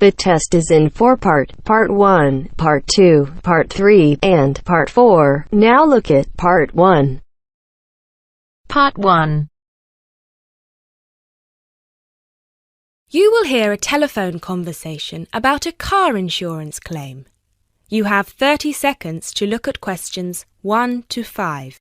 The test is in four-part, Part 1, Part 2, Part 3, and Part 4. Now look at Part 1. Part 1. You will hear a telephone conversation about a car insurance claim. You have 30 seconds to look at questions 1 to 5.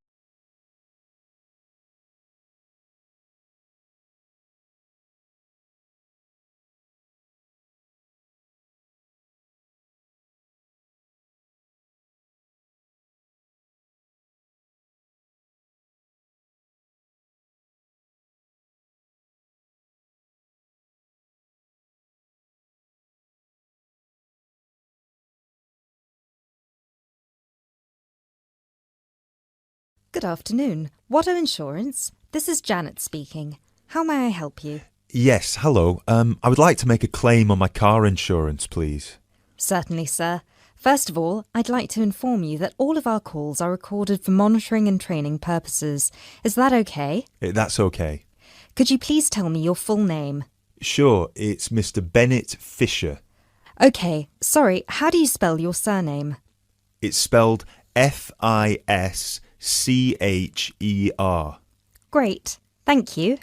Good afternoon. Watto Insurance. This is Janet speaking. How may I help you? Yes, hello. I would like to make a claim on my car insurance, please. Certainly, sir. First of all, I'd like to inform you that all of our calls are recorded for monitoring and training purposes. Is that okay? That's okay. Could you please tell me your full name? Sure, it's Mr. Bennett Fisher. Okay, sorry, how do you spell your surname? It's spelled Fischer. Great, thank you.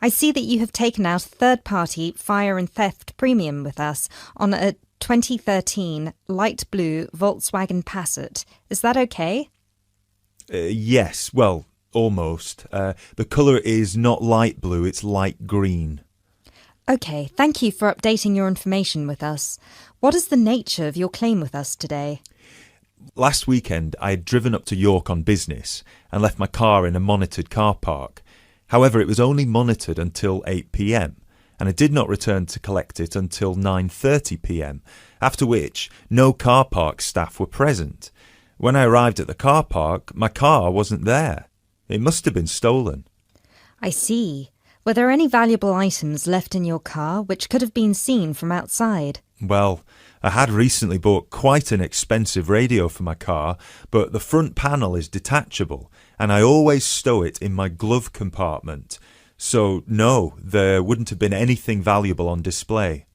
I see that you have taken out a third-party fire and theft premium with us on a 2013 light blue Volkswagen Passat. Is that okay? Yes, well, almost. The colour is not light blue, it's light green. Okay, thank you for updating your information with us. What is the nature of your claim with us today? Last weekend, I had driven up to York on business and left my car in a monitored car park. However, it was only monitored until 8 p.m, and I did not return to collect it until 9:30 p.m, after which no car park staff were present. When I arrived at the car park, my car wasn't there. It must have been stolen. I see. Were there any valuable items left in your car which could have been seen from outside? Well, I had recently bought quite an expensive radio for my car, but the front panel is detachable, and I always stow it in my glove compartment. So, no, there wouldn't have been anything valuable on display.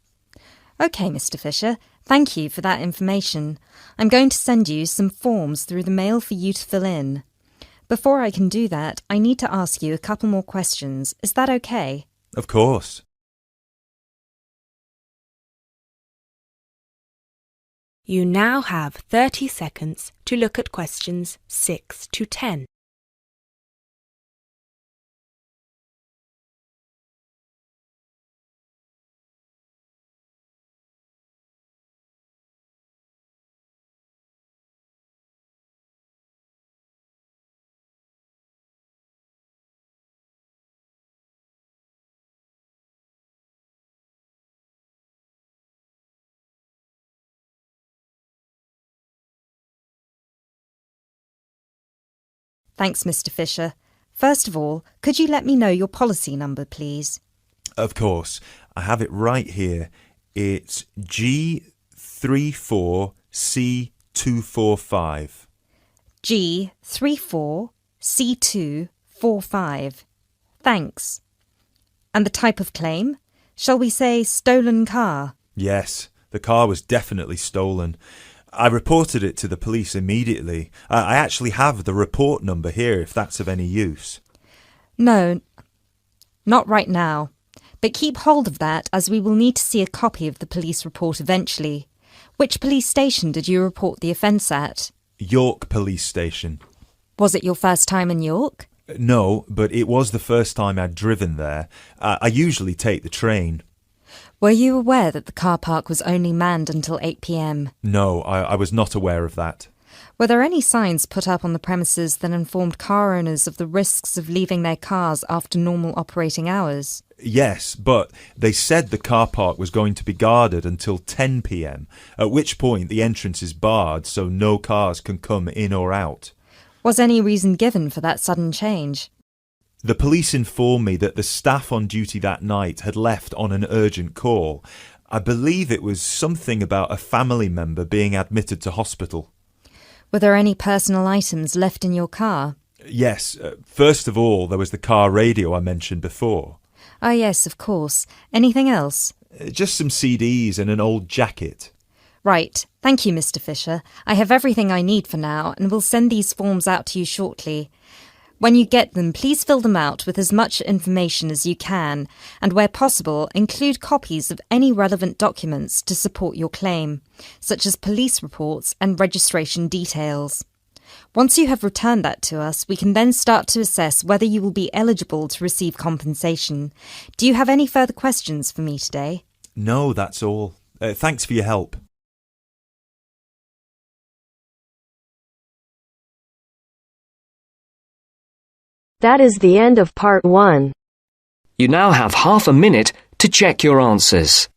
Okay, Mr. Fisher. Thank you for that information. I'm going to send you some forms through the mail for you to fill in. Before I can do that, I need to ask you a couple more questions. Is that okay? Of course. You now have 30 seconds to look at questions 6 to 10. Thanks, Mr. Fisher. First of all, could you let me know your policy number, please? Of course. I have it right here. It's G34C245. G34C245. Thanks. And the type of claim? Shall we say stolen car? Yes, the car was definitely stolen. I reported it to the police immediately. I actually have the report number here if that's of any use. No, not right now. But keep hold of that as we will need to see a copy of the police report eventually. Which police station did you report the offence at? York Police Station. Was it your first time in York? No, but it was the first time I'd driven there. I usually take the train. Were you aware that the car park was only manned until 8 p.m? No, I was not aware of that. Were there any signs put up on the premises that informed car owners of the risks of leaving their cars after normal operating hours? Yes, but they said the car park was going to be guarded until 10 p.m, at which point the entrance is barred so no cars can come in or out. Was any reason given for that sudden change? The police informed me that the staff on duty that night had left on an urgent call. I believe it was something about a family member being admitted to hospital. Were there any personal items left in your car? Yes, first of all, there was the car radio I mentioned before. Ah, yes, of course. Anything else? Just some CDs and an old jacket. Right. Thank you, Mr. Fisher. I have everything I need for now and will send these forms out to you shortly. When you get them, please fill them out with as much information as you can, and where possible, include copies of any relevant documents to support your claim, such as police reports and registration details. Once you have returned that to us, we can then start to assess whether you will be eligible to receive compensation. Do you have any further questions for me today? No, that's all. Thanks for your help. That is the end of part 1. You now have half a minute to check your answers.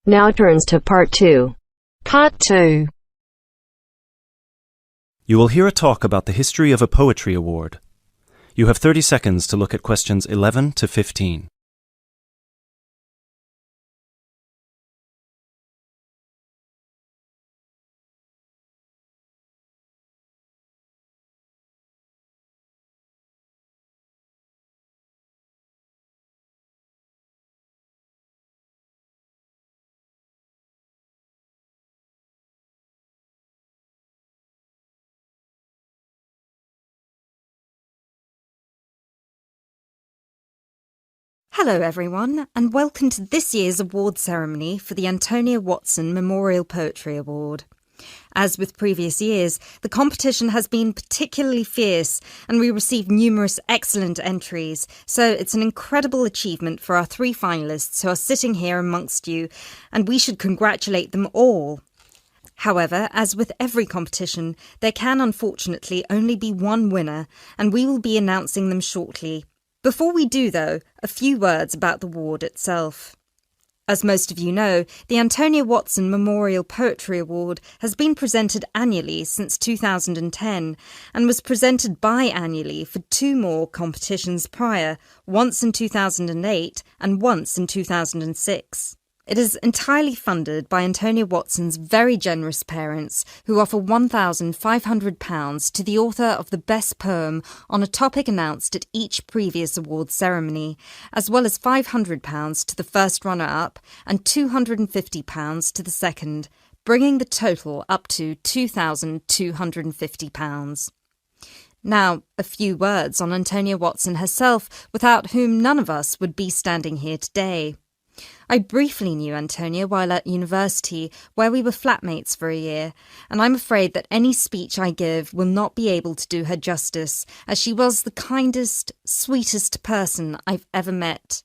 Now turns to part 2. Part 2. You will hear a talk about the history of a poetry award. You have 30 seconds to look at questions 11 to 15. Hello everyone, and welcome to this year's award ceremony for the Antonia Watson Memorial Poetry Award. As with previous years, the competition has been particularly fierce and we received numerous excellent entries, so it's an incredible achievement for our 3 finalists who are sitting here amongst you, and we should congratulate them all. However, as with every competition, there can unfortunately only be one winner, and we will be announcing them shortly. Before we do, though, a few words about the award itself. As most of you know, the Antonia Watson Memorial Poetry Award has been presented annually since 2010 and was presented biannually for 2 more competitions prior, once in 2008 and once in 2006. It is entirely funded by Antonia Watson's very generous parents, who offer £1,500 to the author of the best poem on a topic announced at each previous award ceremony, as well as £500 to the first runner-up and £250 to the second, bringing the total up to £2,250. Now, a few words on Antonia Watson herself, without whom none of us would be standing here today. I briefly knew Antonia while at university, where we were flatmates for a year, and I'm afraid that any speech I give will not be able to do her justice, as she was the kindest, sweetest person I've ever met.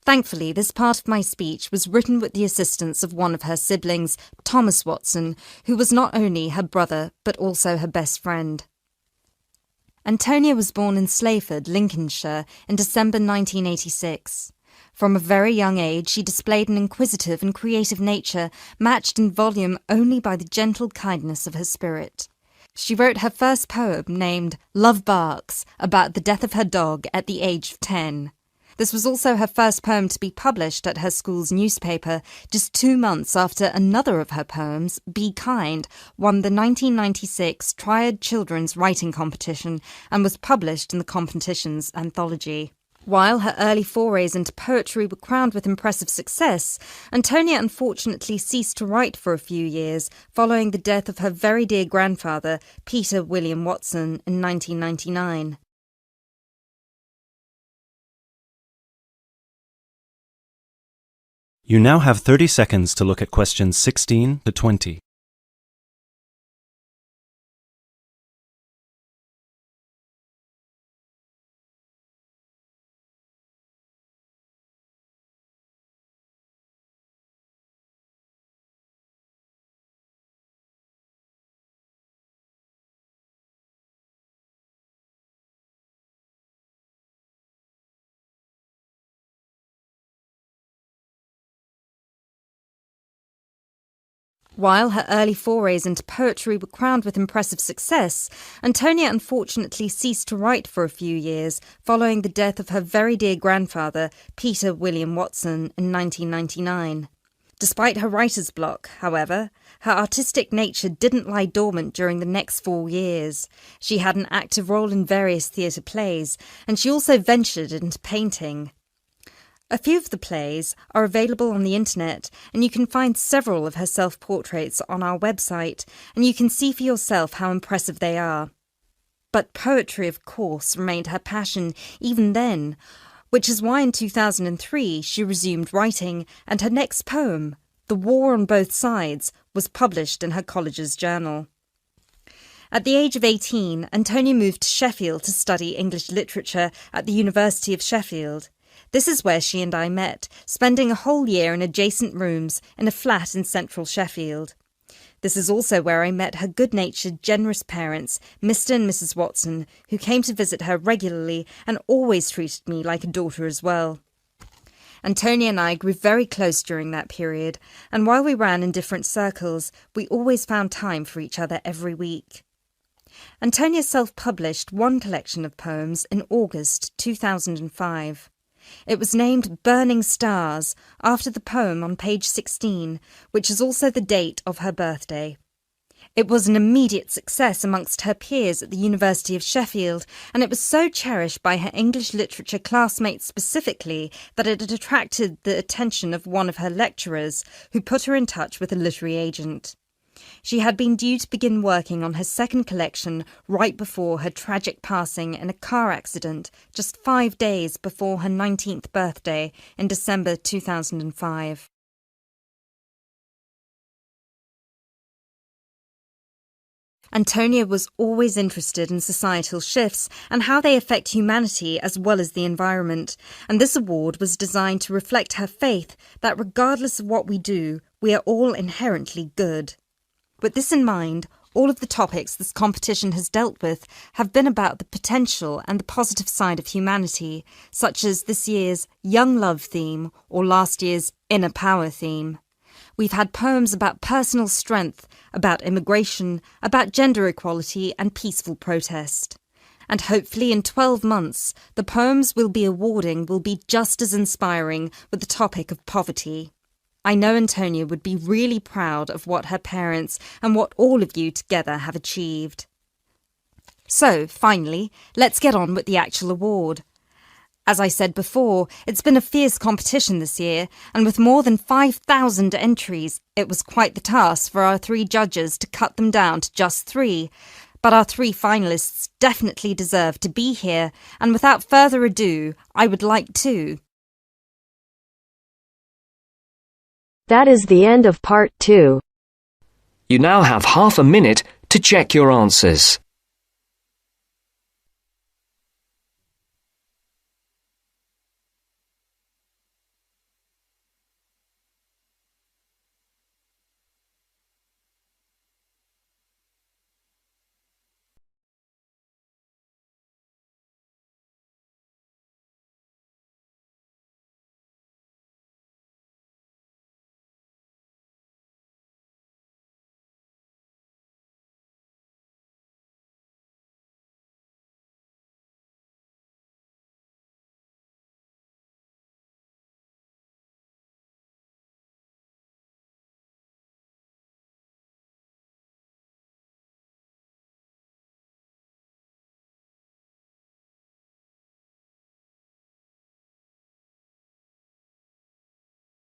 Thankfully, this part of my speech was written with the assistance of one of her siblings, Thomas Watson, who was not only her brother, but also her best friend. Antonia was born in Slayford, Lincolnshire, in December 1986. From a very young age, she displayed an inquisitive and creative nature, matched in volume only by the gentle kindness of her spirit. She wrote her first poem, named Love Barks, about the death of her dog at the age of 10. This was also her first poem to be published at her school's newspaper, just 2 months after another of her poems, Be Kind, won the 1996 Triad Children's Writing Competition and was published in the competition's anthology. While her early forays into poetry were crowned with impressive success, Antonia unfortunately ceased to write for a few years following the death of her very dear grandfather, Peter William Watson, in 1999. You now have 30 seconds to look at questions 16 to 20. While her early forays into poetry were crowned with impressive success, Antonia unfortunately ceased to write for a few years following the death of her very dear grandfather, Peter William Watson, in 1999. Despite her writer's block, however, her artistic nature didn't lie dormant during the next 4 years. She had an active role in various theatre plays, and she also ventured into painting. A few of the plays are available on the internet, and you can find several of her self-portraits on our website, and you can see for yourself how impressive they are. But poetry, of course, remained her passion even then, which is why in 2003 she resumed writing, and her next poem, The War on Both Sides, was published in her college's journal. At the age of 18, Antonia moved to Sheffield to study English literature at the University of Sheffield. This is where she and I met, spending a whole year in adjacent rooms in a flat in central Sheffield. This is also where I met her good-natured, generous parents, Mr. and Mrs. Watson, who came to visit her regularly and always treated me like a daughter as well. Antonia and I grew very close during that period, and while we ran in different circles, we always found time for each other every week. Antonia self-published one collection of poems in August 2005. It was named Burning Stars, after the poem on page 16, which is also the date of her birthday. It was an immediate success amongst her peers at the University of Sheffield, and it was so cherished by her English literature classmates specifically that it had attracted the attention of one of her lecturers, who put her in touch with a literary agent. She had been due to begin working on her second collection right before her tragic passing in a car accident just 5 days before her 19th birthday in December 2005. Antonia was always interested in societal shifts and how they affect humanity as well as the environment, and this award was designed to reflect her faith that regardless of what we do, we are all inherently good. With this in mind, all of the topics this competition has dealt with have been about the potential and the positive side of humanity, such as this year's Young Love theme or last year's Inner Power theme. We've had poems about personal strength, about immigration, about gender equality and peaceful protest. And hopefully in 12 months, the poems we'll be awarding will be just as inspiring with the topic of poverty. I know Antonia would be really proud of what her parents and what all of you together have achieved. So, finally, let's get on with the actual award. As I said before, it's been a fierce competition this year, and with more than 5,000 entries, it was quite the task for our 3 judges to cut them down to just 3. But our 3 finalists definitely deserve to be here, and without further ado, I would like to... That is the end of part 2. You now have half a minute to check your answers.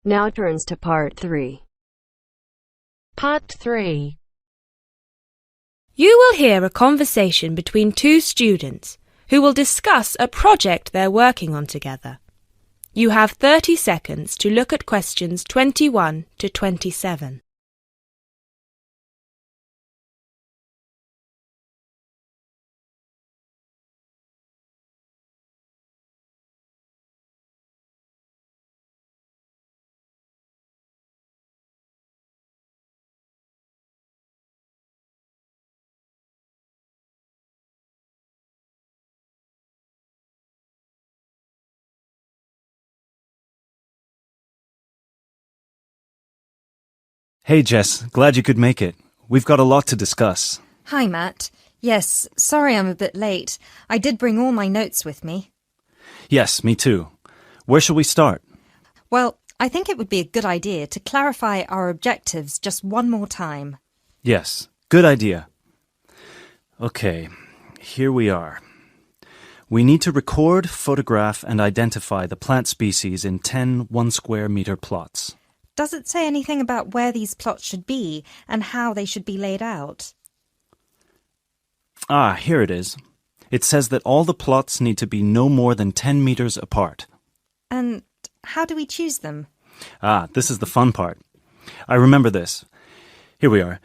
Now turns to part 3. Part 3. You will hear a conversation between 2 students who will discuss a project they're working on together. You have 30 seconds to look at questions 21 to 27. Hey, Jess. Glad you could make it. We've got a lot to discuss. Hi, Matt. Yes, sorry I'm a bit late. I did bring all my notes with me. Yes, me too. Where shall we start? Well, I think it would be a good idea to clarify our objectives just one more time. Yes, good idea. Okay, here we are. We need to record, photograph, and identify the plant species in 10 1-square-meter plots. Does it say anything about where these plots should be and how they should be laid out? Ah, here it is. It says that all the plots need to be no more than 10 meters apart. And how do we choose them? Ah, this is the fun part. I remember this. Here we are.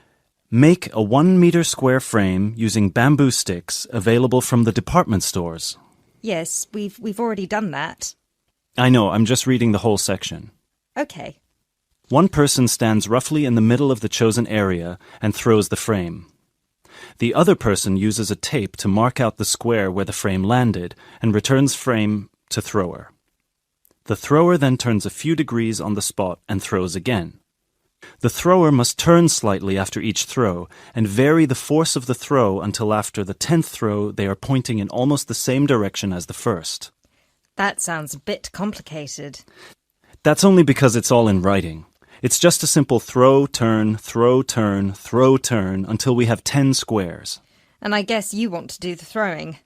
Make a 1-meter square frame using bamboo sticks available from the department stores. Yes, we've already done that. I know, I'm just reading the whole section. Okay. One person stands roughly in the middle of the chosen area and throws the frame. The other person uses a tape to mark out the square where the frame landed and returns frame to thrower. The thrower then turns a few degrees on the spot and throws again. The thrower must turn slightly after each throw and vary the force of the throw until after the 10th throw they are pointing in almost the same direction as the first. That sounds a bit complicated. That's only because it's all in writing. It's just a simple throw, turn, throw, turn, throw, turn until we have 10 squares. And I guess you want to do the throwing.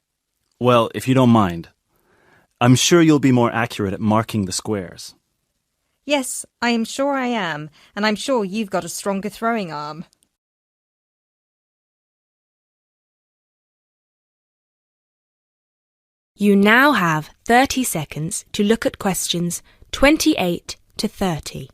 Well, if you don't mind. I'm sure you'll be more accurate at marking the squares. Yes, I am sure I am, and I'm sure you've got a stronger throwing arm. You now have 30 seconds to look at questions 28 to 30.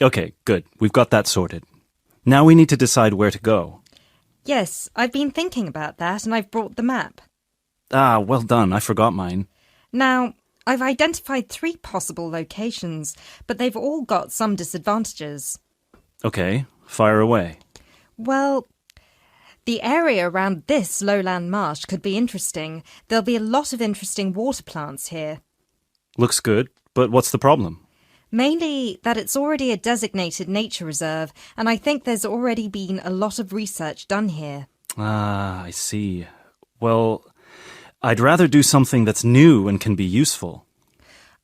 Okay, good. We've got that sorted. Now we need to decide where to go. Yes, I've been thinking about that and I've brought the map. Ah, well done. I forgot mine. Now, I've identified 3 possible locations, but they've all got some disadvantages. Okay, fire away. Well, the area around this lowland marsh could be interesting. There'll be a lot of interesting water plants here. Looks good, but what's the problem? Mainly that it's already a designated nature reserve, and I think there's already been a lot of research done here. Ah, I see. Well, I'd rather do something that's new and can be useful.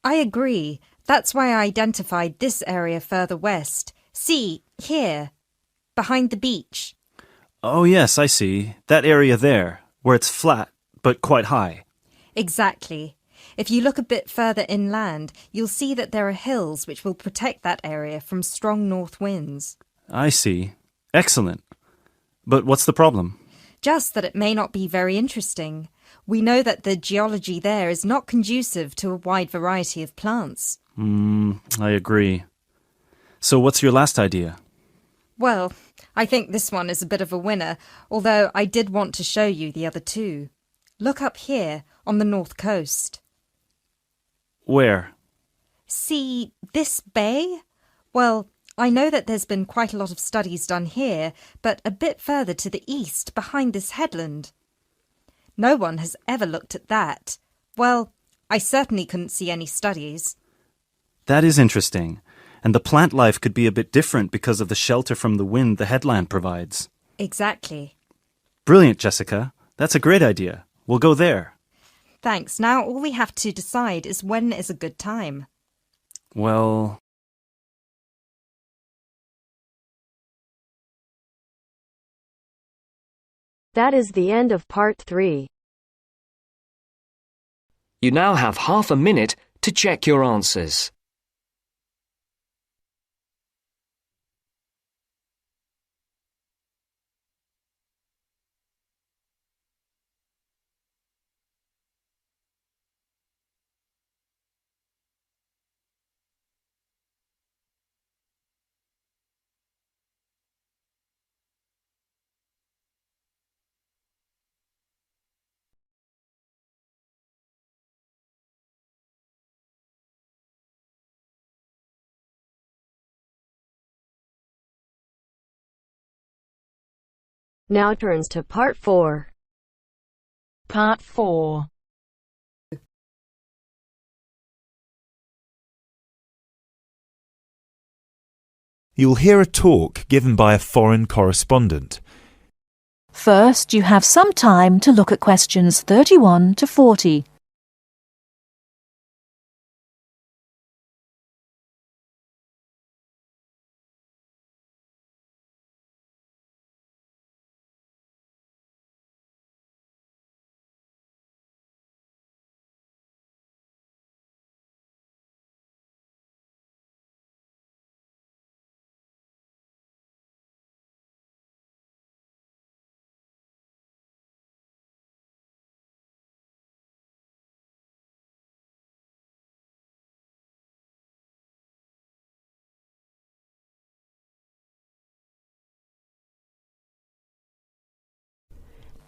I agree. That's why I identified this area further west. See, here, behind the beach. Oh, yes, I see. That area there, where it's flat, but quite high. Exactly. If you look a bit further inland, you'll see that there are hills which will protect that area from strong north winds. I see. Excellent. But what's the problem? Just that it may not be very interesting. We know that the geology there is not conducive to a wide variety of plants. I agree. So what's your last idea? Well, I think this one is a bit of a winner, although I did want to show you the other 2. Look up here, on the north coast. Where? See this bay? Well, I know that there's been quite a lot of studies done here, but a bit further to the east, behind this headland. No one has ever looked at that. Well, I certainly couldn't see any studies. That is interesting. And the plant life could be a bit different because of the shelter from the wind the headland provides. Exactly. Brilliant, Jessica. That's a great idea. We'll go there. Thanks. Now all we have to decide is when is a good time. Well... That is the end of part 3. You now have half a minute to check your answers. now turns to Part 4. Part 4. You'll hear a talk given by a foreign correspondent. First, you have some time to look at questions 31 to 40.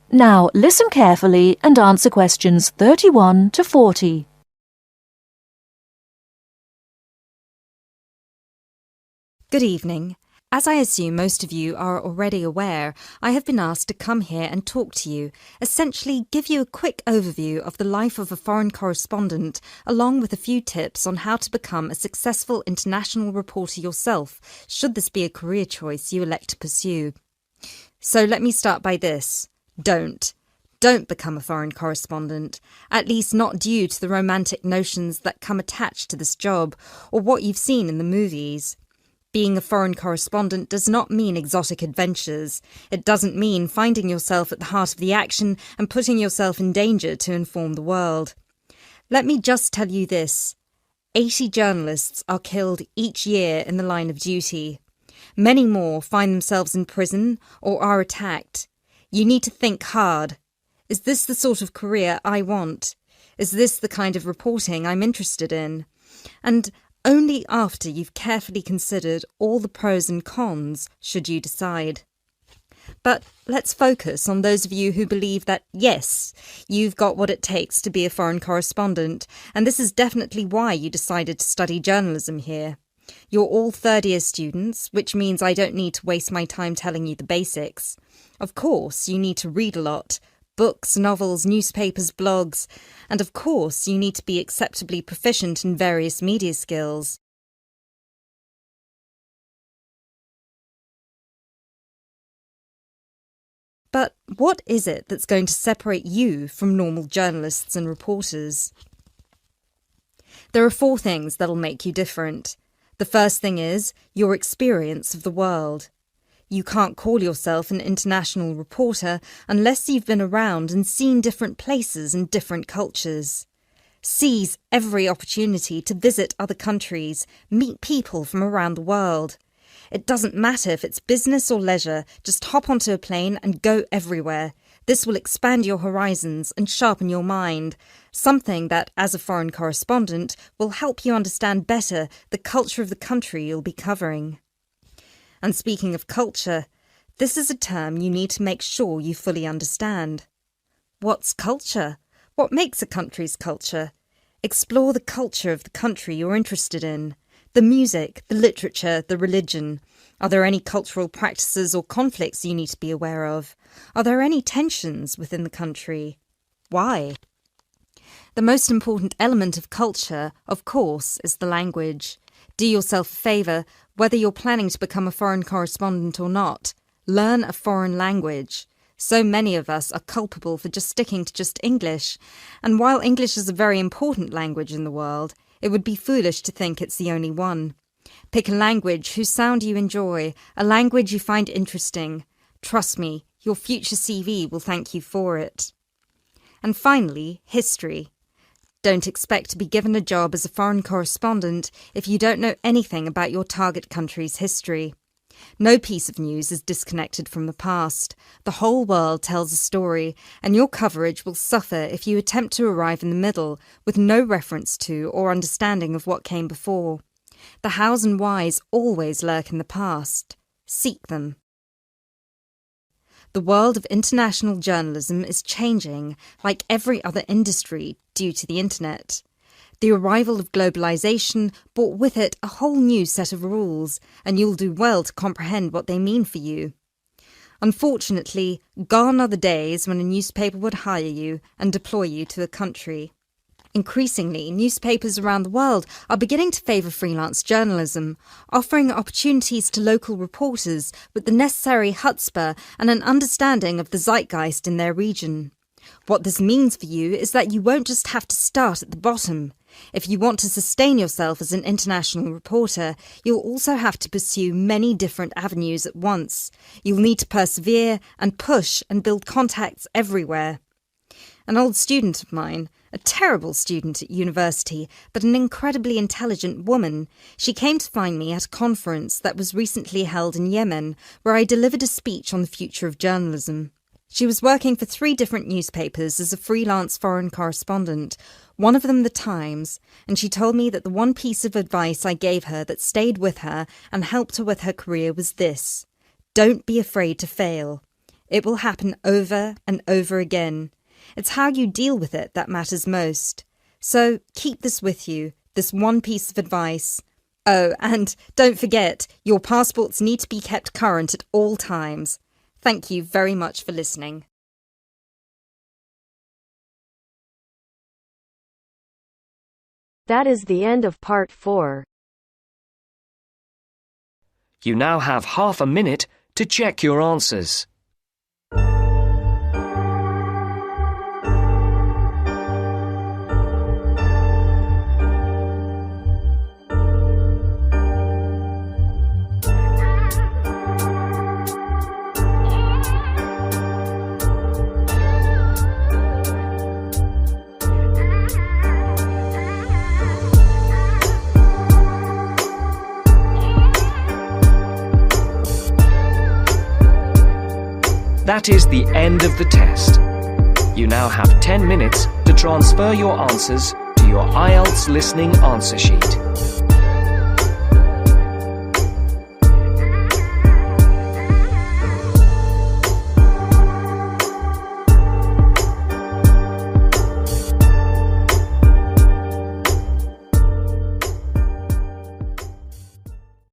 Now, listen carefully and answer questions 31 to 40. Good evening. As I assume most of you are already aware, I have been asked to come here and talk to you, essentially give you a quick overview of the life of a foreign correspondent, along with a few tips on how to become a successful international reporter yourself, should this be a career choice you elect to pursue. So let me start by this. Don't become a foreign correspondent, at least not due to the romantic notions that come attached to this job or what you've seen in the movies. Being a foreign correspondent does not mean exotic adventures. It doesn't mean finding yourself at the heart of the action and putting yourself in danger to inform the world. Let me just tell you this. 80 journalists are killed each year in the line of duty. Many more find themselves in prison or are attacked. You need to think hard. Is this the sort of career I want? Is this the kind of reporting I'm interested in? And only after you've carefully considered all the pros and cons should you decide. But let's focus on those of you who believe that, yes, you've got what it takes to be a foreign correspondent, and this is definitely why you decided to study journalism here. You're all third-year students, which means I don't need to waste my time telling you the basics. Of course, you need to read a lot. Books, novels, newspapers, blogs. And of course, you need to be acceptably proficient in various media skills. But what is it that's going to separate you from normal journalists and reporters? There are 4 things that'll make you different. The first thing is your experience of the world. You can't call yourself an international reporter unless you've been around and seen different places and different cultures. Seize every opportunity to visit other countries, meet people from around the world. It doesn't matter if it's business or leisure, just hop onto a plane and go everywhere. This will expand your horizons and sharpen your mind, something that, as a foreign correspondent, will help you understand better the culture of the country you'll be covering. And speaking of culture, this is a term you need to make sure you fully understand. What's culture? What makes a country's culture? Explore the culture of the country you're interested in. The music, the literature, the religion. Are there any cultural practices or conflicts you need to be aware of? Are there any tensions within the country? Why? The most important element of culture, of course, is the language. Do yourself a favour, whether you're planning to become a foreign correspondent or not. Learn a foreign language. So many of us are culpable for just sticking to just English. And while English is a very important language in the world, it would be foolish to think it's the only one. Pick a language whose sound you enjoy, a language you find interesting. Trust me, your future CV will thank you for it. And finally, history. Don't expect to be given a job as a foreign correspondent if you don't know anything about your target country's history. No piece of news is disconnected from the past. The whole world tells a story, and your coverage will suffer if you attempt to arrive in the middle with no reference to or understanding of what came before. The hows and whys always lurk in the past. Seek them. The world of international journalism is changing, like every other industry, due to the internet. The arrival of globalization brought with it a whole new set of rules, and you'll do well to comprehend what they mean for you. Unfortunately, gone are the days when a newspaper would hire you and deploy you to a country. Increasingly, newspapers around the world are beginning to favour freelance journalism, offering opportunities to local reporters with the necessary chutzpah and an understanding of the zeitgeist in their region. What this means for you is that you won't just have to start at the bottom. If you want to sustain yourself as an international reporter, you'll also have to pursue many different avenues at once. You'll need to persevere and push and build contacts everywhere. An old student of mine, a terrible student at university, but an incredibly intelligent woman, she came to find me at a conference that was recently held in Yemen, where I delivered a speech on the future of journalism. She was working for 3 different newspapers as a freelance foreign correspondent, one of them The Times, and she told me that the one piece of advice I gave her that stayed with her and helped her with her career was this: don't be afraid to fail. It will happen over and over again. It's how you deal with it that matters most. So keep this with you, this one piece of advice. Oh, and don't forget, your passports need to be kept current at all times. Thank you very much for listening. That is the end of part 4. You now have half a minute to check your answers. That is the end of the test. You now have 10 minutes to transfer your answers to your Ielts listening answer sheet.